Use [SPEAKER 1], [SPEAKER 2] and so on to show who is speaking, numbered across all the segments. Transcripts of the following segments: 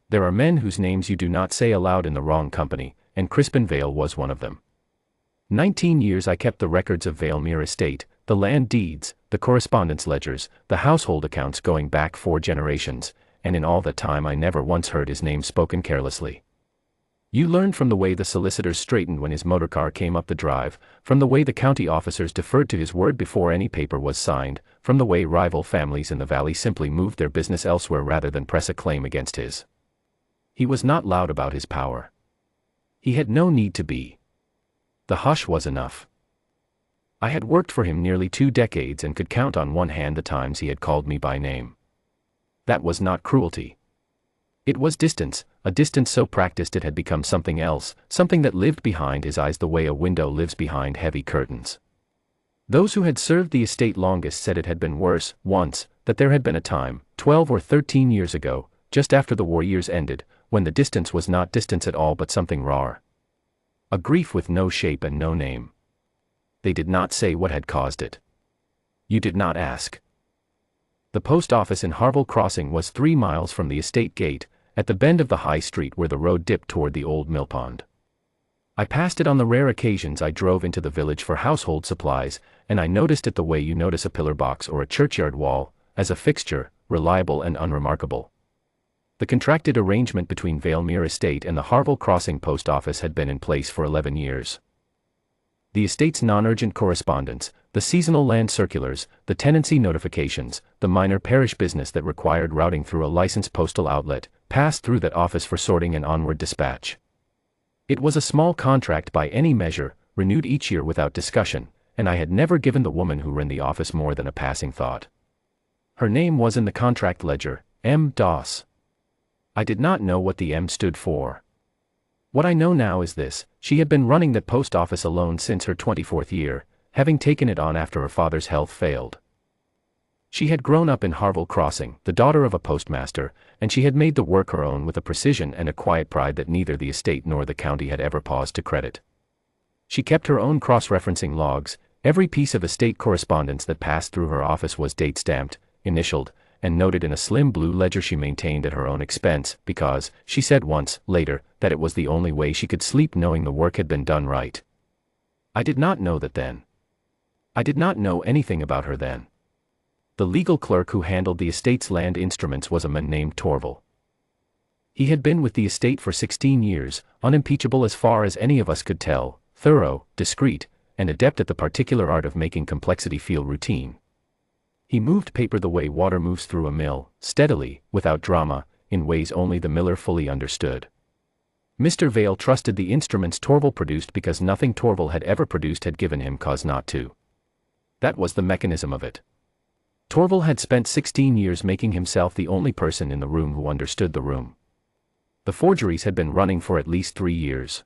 [SPEAKER 1] There are men whose names you do not say aloud in the wrong company, and Crispin Vale was one of them. 19 years I kept the records of Valemere Estate, the land deeds, the correspondence ledgers, the household accounts going back 4 generations, and in all that time I never once heard his name spoken carelessly. You learned from the way the solicitors straightened when his motorcar came up the drive, from the way the county officers deferred to his word before any paper was signed, from the way rival families in the valley simply moved their business elsewhere rather than press a claim against his. He was not loud about his power. He had no need to be. The hush was enough. I had worked for him nearly 2 decades and could count on one hand the times he had called me by name. That was not cruelty. It was distance, a distance so practiced it had become something else, something that lived behind his eyes the way a window lives behind heavy curtains. Those who had served the estate longest said it had been worse, once, that there had been a time, 12 or 13 years ago, just after the war years ended, when the distance was not distance at all but something rawer. A grief with no shape and no name. They did not say what had caused it. You did not ask. The post office in Harville Crossing was 3 miles from the estate gate, at the bend of the high street where the road dipped toward the old mill pond. I passed it on the rare occasions I drove into the village for household supplies, and I noticed it the way you notice a pillar box or a churchyard wall, as a fixture, reliable and unremarkable. The contracted arrangement between Valemere Estate and the Harville Crossing post office had been in place for 11 years. The estate's non-urgent correspondence, the seasonal land circulars, the tenancy notifications, the minor parish business that required routing through a licensed postal outlet, passed through that office for sorting and onward dispatch. It was a small contract by any measure, renewed each year without discussion, and I had never given the woman who ran the office more than a passing thought. Her name was in the contract ledger, M. Doss. I did not know what the M stood for. What I know now is this: she had been running that post office alone since her 24th year, having taken it on after her father's health failed. She had grown up in Harville Crossing, the daughter of a postmaster, and she had made the work her own with a precision and a quiet pride that neither the estate nor the county had ever paused to credit. She kept her own cross-referencing logs. Every piece of estate correspondence that passed through her office was date-stamped, initialed, and noted in a slim blue ledger she maintained at her own expense, because, she said once, later, that it was the only way she could sleep knowing the work had been done right. I did not know that then. I did not know anything about her then. The legal clerk who handled the estate's land instruments was a man named Torval. He had been with the estate for 16 years, unimpeachable as far as any of us could tell, thorough, discreet, and adept at the particular art of making complexity feel routine. He moved paper the way water moves through a mill, steadily, without drama, in ways only the miller fully understood. Mr. Vale trusted the instruments Torval produced because nothing Torval had ever produced had given him cause not to. That was the mechanism of it. Torval had spent 16 years making himself the only person in the room who understood the room. The forgeries had been running for at least 3 years.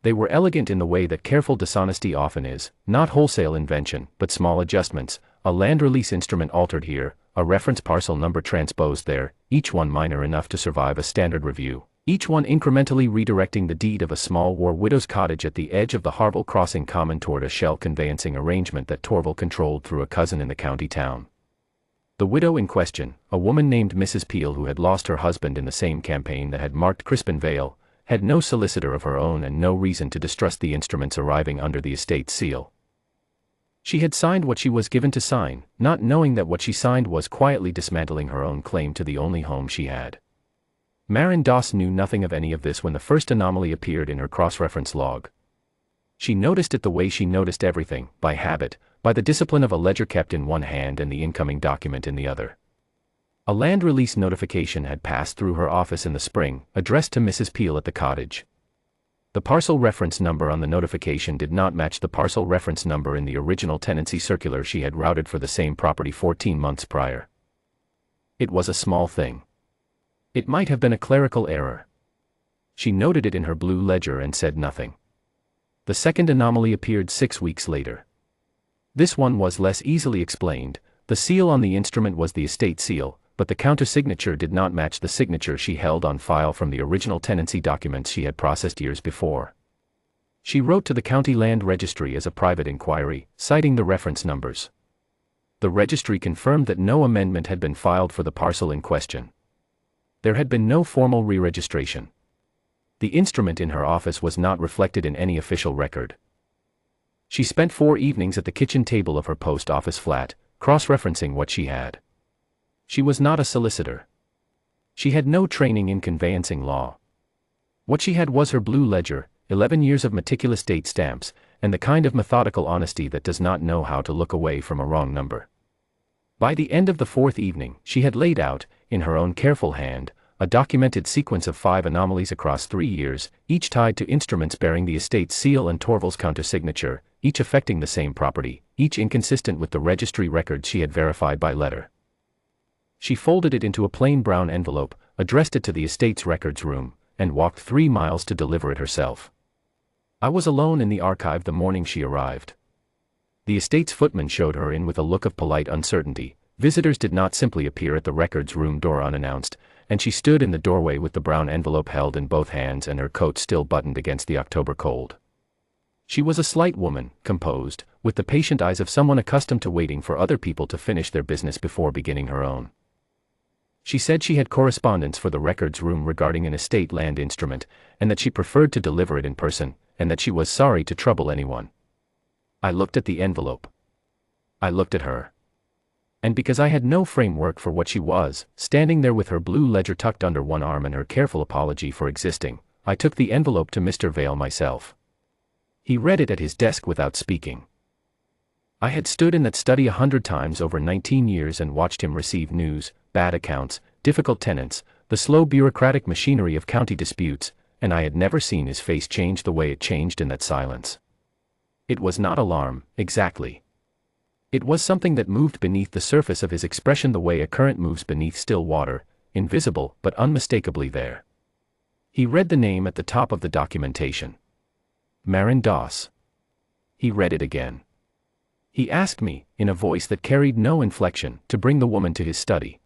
[SPEAKER 1] They were elegant in the way that careful dishonesty often is, not wholesale invention, but small adjustments, a land release instrument altered here, a reference parcel number transposed there, each one minor enough to survive a standard review, each one incrementally redirecting the deed of a small war widow's cottage at the edge of the Harville Crossing common toward a shell conveyancing arrangement that Torval controlled through a cousin in the county town. The widow in question, a woman named Mrs. Peel who had lost her husband in the same campaign that had marked Crispin Vale, had no solicitor of her own and no reason to distrust the instruments arriving under the estate's seal. She had signed what she was given to sign, not knowing that what she signed was quietly dismantling her own claim to the only home she had. Marin Doss knew nothing of any of this when the first anomaly appeared in her cross-reference log. She noticed it the way she noticed everything, by habit, by the discipline of a ledger kept in one hand and the incoming document in the other. A land release notification had passed through her office in the spring, addressed to Mrs. Peel at the cottage. The parcel reference number on the notification did not match the parcel reference number in the original tenancy circular she had routed for the same property 14 months prior. It was a small thing. It might have been a clerical error. She noted it in her blue ledger and said nothing. The second anomaly appeared 6 weeks later. This one was less easily explained. The seal on the instrument was the estate seal, but the countersignature did not match the signature she held on file from the original tenancy documents she had processed years before. She wrote to the county land registry as a private inquiry, citing the reference numbers. The registry confirmed that no amendment had been filed for the parcel in question. There had been no formal re-registration. The instrument in her office was not reflected in any official record. She spent 4 evenings at the kitchen table of her post office flat, cross-referencing what she had. She was not a solicitor. She had no training in conveyancing law. What she had was her blue ledger, 11 years of meticulous date stamps, and the kind of methodical honesty that does not know how to look away from a wrong number. By the end of the 4th evening, she had laid out, in her own careful hand, a documented sequence of 5 anomalies across 3 years, each tied to instruments bearing the estate's seal and Torval's countersignature, each affecting the same property, each inconsistent with the registry records she had verified by letter. She folded it into a plain brown envelope, addressed it to the estate's records room, and walked 3 miles to deliver it herself. I was alone in the archive the morning she arrived. The estate's footman showed her in with a look of polite uncertainty. Visitors did not simply appear at the records room door unannounced, and she stood in the doorway with the brown envelope held in both hands and her coat still buttoned against the October cold. She was a slight woman, composed, with the patient eyes of someone accustomed to waiting for other people to finish their business before beginning her own. She said she had correspondence for the records room regarding an estate land instrument, and that she preferred to deliver it in person, and that she was sorry to trouble anyone. I looked at the envelope. I looked at her. And because I had no framework for what she was, standing there with her blue ledger tucked under one arm and her careful apology for existing, I took the envelope to Mr. Vale myself. He read it at his desk without speaking. I had stood in that study 100 times over 19 years and watched him receive news, bad accounts, difficult tenants, the slow bureaucratic machinery of county disputes, and I had never seen his face change the way it changed in that silence. It was not alarm, exactly. It was something that moved beneath the surface of his expression the way a current moves beneath still water, invisible but unmistakably there. He read the name at the top of the documentation. Marin Doss. He read it again. He asked me, in a voice that carried no inflection, to bring the woman to his study.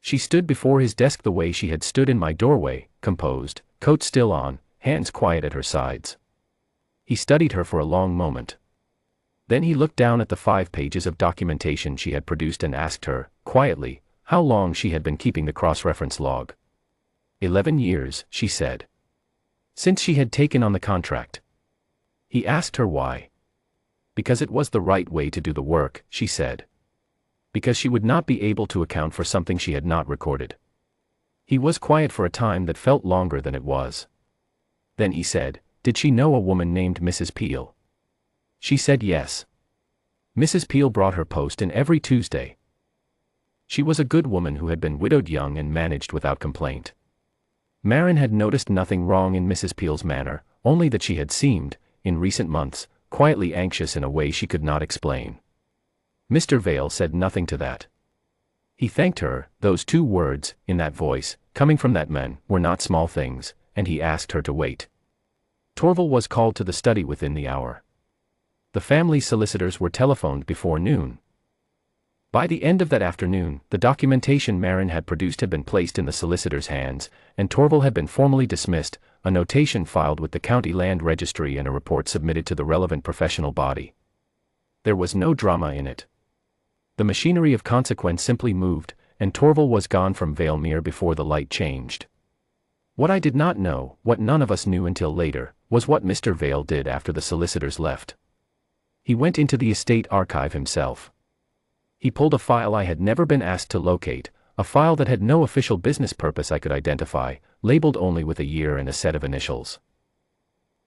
[SPEAKER 1] She stood before his desk the way she had stood in my doorway, composed, coat still on, hands quiet at her sides. He studied her for a long moment. Then he looked down at the 5 pages of documentation she had produced and asked her, quietly, how long she had been keeping the cross-reference log. 11 years, she said. Since she had taken on the contract. He asked her why. Because it was the right way to do the work, she said. Because she would not be able to account for something she had not recorded. He was quiet for a time that felt longer than it was. Then he said, did she know a woman named Mrs. Peel? She said yes. Mrs. Peel brought her post in every Tuesday. She was a good woman who had been widowed young and managed without complaint. Marin had noticed nothing wrong in Mrs. Peel's manner, only that she had seemed, in recent months, quietly anxious in a way she could not explain. Mr. Vale said nothing to that. He thanked her. Those 2 words, in that voice, coming from that man, were not small things, and he asked her to wait. Torval was called to the study within the hour. The family solicitors were telephoned before noon. By the end of that afternoon, the documentation Marin had produced had been placed in the solicitor's hands, and Torval had been formally dismissed, a notation filed with the county land registry and a report submitted to the relevant professional body. There was no drama in it. The machinery of consequence simply moved, and Torval was gone from Valemere before the light changed. What I did not know, what none of us knew until later, was what Mr. Vale did after the solicitors left. He went into the estate archive himself. He pulled a file I had never been asked to locate, a file that had no official business purpose I could identify, labeled only with a year and a set of initials.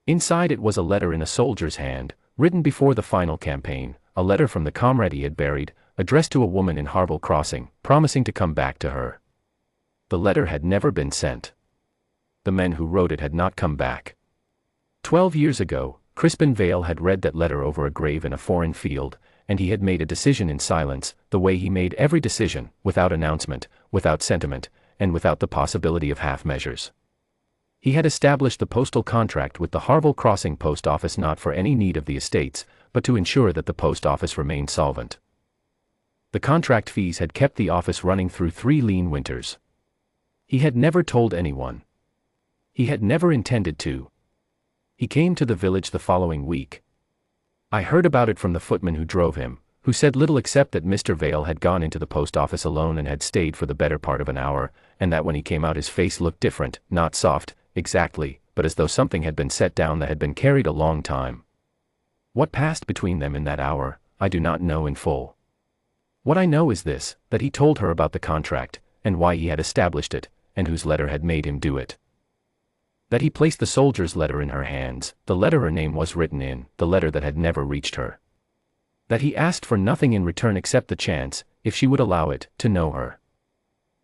[SPEAKER 1] Inside it was a letter in a soldier's hand, written before the final campaign, a letter from the comrade he had buried, addressed to a woman in Harble Crossing, promising to come back to her. The letter had never been sent. The men who wrote it had not come back. 12 years ago, Crispin Vale had read that letter over a grave in a foreign field, and he had made a decision in silence, the way he made every decision, without announcement, without sentiment, and without the possibility of half measures. He had established the postal contract with the Harble Crossing post office not for any need of the estates, but to ensure that the post office remained solvent. The contract fees had kept the office running through 3 lean winters. He had never told anyone. He had never intended to. He came to the village the following week. I heard about it from the footman who drove him, who said little except that Mr. Vale had gone into the post office alone and had stayed for the better part of an hour, and that when he came out his face looked different, not soft, exactly, but as though something had been set down that had been carried a long time. What passed between them in that hour, I do not know in full. What I know is this, that he told her about the contract, and why he had established it, and whose letter had made him do it. That he placed the soldier's letter in her hands, the letter her name was written in, the letter that had never reached her. That he asked for nothing in return except the chance, if she would allow it, to know her.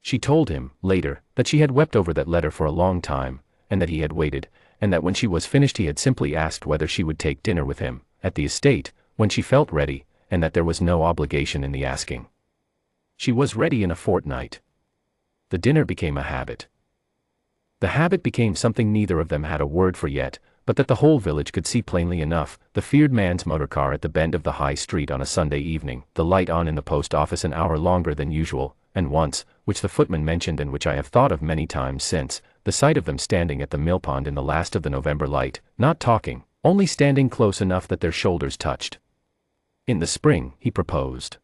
[SPEAKER 1] She told him, later, that she had wept over that letter for a long time, and that he had waited, and that when she was finished he had simply asked whether she would take dinner with him, at the estate, when she felt ready, and that there was no obligation in the asking. She was ready in a fortnight. The dinner became a habit. The habit became something neither of them had a word for yet, but that the whole village could see plainly enough, the feared man's motor car at the bend of the high street on a Sunday evening, the light on in the post office an hour longer than usual, and once, which the footman mentioned and which I have thought of many times since, the sight of them standing at the millpond in the last of the November light, not talking, only standing close enough that their shoulders touched. In the spring, he proposed.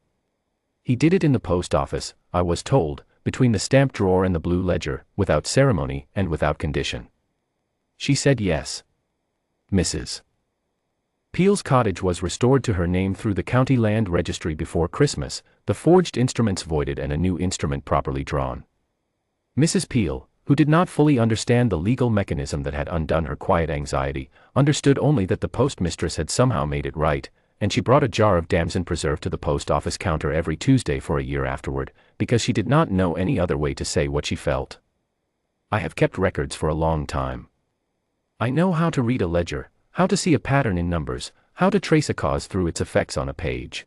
[SPEAKER 1] He did it in the post office, I was told, between the stamp drawer and the blue ledger, without ceremony and without condition. She said yes. Mrs. Peel's cottage was restored to her name through the county land registry before Christmas, the forged instruments voided and a new instrument properly drawn. Mrs. Peel, who did not fully understand the legal mechanism that had undone her quiet anxiety, understood only that the postmistress had somehow made it right, and she brought a jar of damson preserve to the post office counter every Tuesday for a year afterward, because she did not know any other way to say what she felt. I have kept records for a long time. I know how to read a ledger, how to see a pattern in numbers, how to trace a cause through its effects on a page.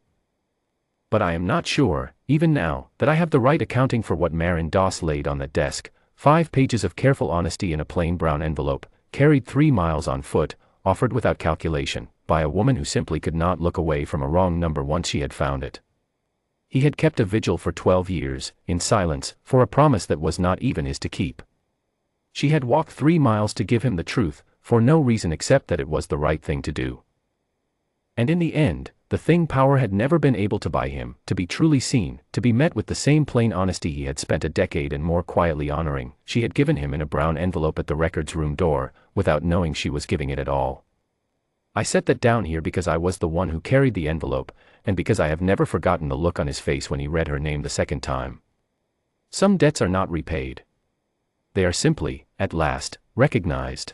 [SPEAKER 1] But I am not sure, even now, that I have the right accounting for what Marin Doss laid on that desk, 5 pages of careful honesty in a plain brown envelope, carried 3 miles on foot, offered without calculation, by a woman who simply could not look away from a wrong number once she had found it. He had kept a vigil for 12 years, in silence, for a promise that was not even his to keep. She had walked 3 miles to give him the truth, for no reason except that it was the right thing to do. And in the end, the thing power had never been able to buy him, to be truly seen, to be met with the same plain honesty he had spent a decade and more quietly honoring, she had given him in a brown envelope at the records room door, without knowing she was giving it at all. I set that down here because I was the one who carried the envelope, and because I have never forgotten the look on his face when he read her name the second time. Some debts are not repaid. They are simply, at last, recognized.